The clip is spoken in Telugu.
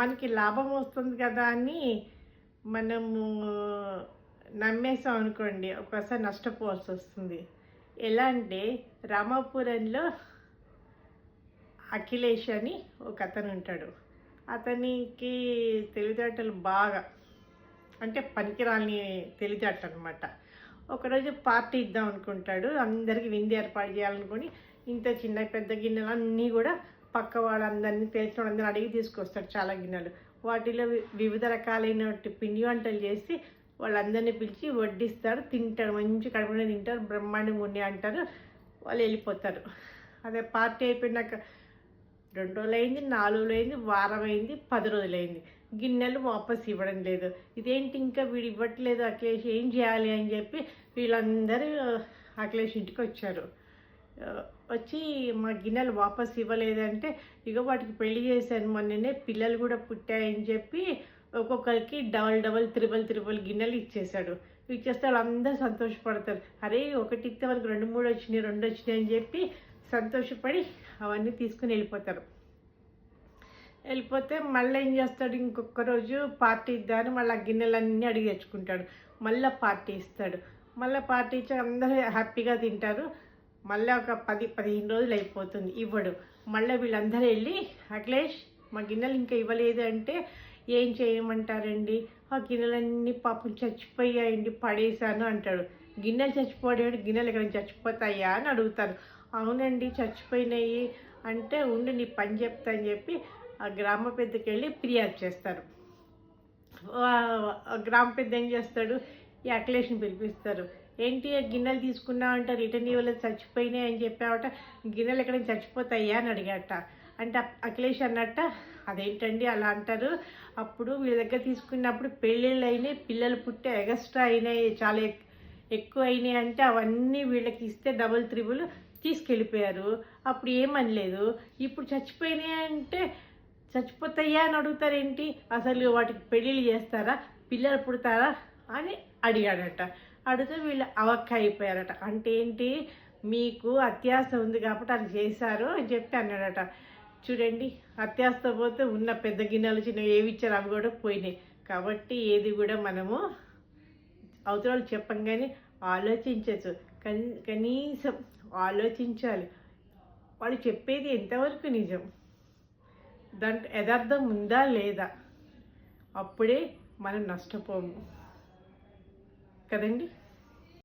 మనకి లాభం వస్తుంది కదా అని మనము నమ్మేసాం అనుకోండి, ఒక్కోసారి నష్టపోవాల్సి వస్తుంది. ఎలా అంటే రామాపురంలో అఖిలేష్ అని ఒక అతను ఉంటాడు. అతనికి తెలివితేటలు బాగా, అంటే పనికిరాని తెలివితేటలు అనమాట. ఒకరోజు పార్టీ ఇద్దాం అనుకుంటాడు. అందరికీ విందు ఏర్పాటు చేయాలనుకొని ఇంత చిన్న పెద్ద గిన్నెలు అన్నీ కూడా పక్క వాళ్ళందరినీ తెలిసిన వాళ్ళందరినీ అడిగి తీసుకొస్తాడు. చాలా గిన్నెలు, వాటిలో వివిధ రకాలైన పిండి వంటలు చేసి వాళ్ళందరినీ పిలిచి వడ్డిస్తాడు. తింటాడు, మంచి కడుపునే తింటారు, బ్రహ్మాండంగా ఉన్నాయి అంటారు. వాళ్ళు వెళ్ళిపోతారు. అదే పార్టీ అయిపోయినాక 2 రోజులైంది, 4 రోజులైంది, వారం అయింది, 10 రోజులైంది, గిన్నెలు వాపస్ ఇవ్వడం లేదు. ఇదేంటి ఇంకా వీడు ఇవ్వట్లేదు అఖిలేష్, ఏం చేయాలి అని చెప్పి వీళ్ళందరూ అఖిలేష్ ఇంటికి వచ్చారు. వచ్చి మా గిన్నెలు వాపస్ ఇవ్వలేదంటే, ఇక వాటికి పెళ్లి చేశాను మొన్ననే, పిల్లలు కూడా పుట్టాయని చెప్పి ఒక్కొక్కరికి డబల్ త్రిబుల్ గిన్నెలు ఇచ్చేశాడు. ఇచ్చేస్తే వాళ్ళందరూ సంతోషపడతారు. అరే ఒకటి ఇస్తే వాళ్ళకి 2, 3 వచ్చినాయి, 2 వచ్చినాయి అని చెప్పి సంతోషపడి అవన్నీ తీసుకుని వెళ్ళిపోతారు. వెళ్ళిపోతే మళ్ళీ ఏం చేస్తాడు, ఇంకొక రోజు పార్టీ ఇద్దామని మళ్ళీ ఆ గిన్నెలన్నీ అడిగి తెచ్చుకుంటాడు. మళ్ళీ పార్టీ ఇస్తాడు. మళ్ళీ పార్టీ ఇచ్చి అందరూ హ్యాపీగా తింటారు. మళ్ళీ ఒక 10-15 రోజులు అయిపోతుంది, ఇవ్వడు. మళ్ళీ వీళ్ళందరూ వెళ్ళి అఖిలేష్ మా గిన్నెలు ఇంకా ఇవ్వలేదు అంటే, ఏం చేయమంటారండి, ఆ గిన్నెలన్నీ పాపం చచ్చిపోయాయండి, పడేశాను అంటాడు. గిన్నెలు చచ్చిపోయాడు, గిన్నెలు ఎక్కడ చచ్చిపోతాయా అని అడుగుతారు. అవునండి చచ్చిపోయినాయి అంటే, ఉండి నీ పని చెప్తా అని చెప్పి ఆ గ్రామ పెద్దకి వెళ్ళి ఫిర్యాదు చేస్తారు. గ్రామ పెద్ద ఏం చేస్తాడు, ఈ అఖిలేష్ని పిలిపిస్తారు. ఏంటి గిన్నెలు తీసుకున్నావు అంటే రిటర్న్ ఇవ్వలేదు, చచ్చిపోయినాయి అని చెప్పావట, గిన్నెలు ఎక్కడ చచ్చిపోతాయా అని అడిగాట. అంటే అఖిలేష్ అన్నట్ట, అదేంటండి అలా అంటారు, అప్పుడు వీళ్ళ దగ్గర తీసుకున్నప్పుడు పెళ్ళిళ్ళు అయినాయి, పిల్లలు పుట్టే ఎగస్ట్రా అయినాయి, చాలా ఎక్కువ అయినాయి అంటే అవన్నీ వీళ్ళకి ఇస్తే డబుల్ త్రిబుల్ తీసుకెళ్ళిపోయారు, అప్పుడు ఏమనలేదు. ఇప్పుడు చచ్చిపోయినాయి అంటే చచ్చిపోతాయా అని అడుగుతారేంటి, అసలు వాటికి పెళ్ళిళ్ళు చేస్తారా, పిల్లలు పుడతారా అని అడిగాడట. అడిగితే వీళ్ళు అవక్క అయిపోయారట. అంటే ఏంటి, మీకు అత్యాశ ఉంది కాబట్టి అది చేశారు అని చెప్పి అన్నాడట. చూడండి, అత్యాశతో పోతే ఉన్న పెద్ద గిన్నెలు చిన్న ఏవి ఇచ్చారు అవి కూడా పోయినాయి. కాబట్టి ఏది కూడా మనము అవతల చెప్పంగానే ఆలోచించచ్చు, కనీసం ఆలోచించాలి. వాళ్ళు చెప్పేది ఎంతవరకు నిజం, దాంట్లో యథార్థం ఉందా లేదా, అప్పుడే మనం నష్టపోము కదండి.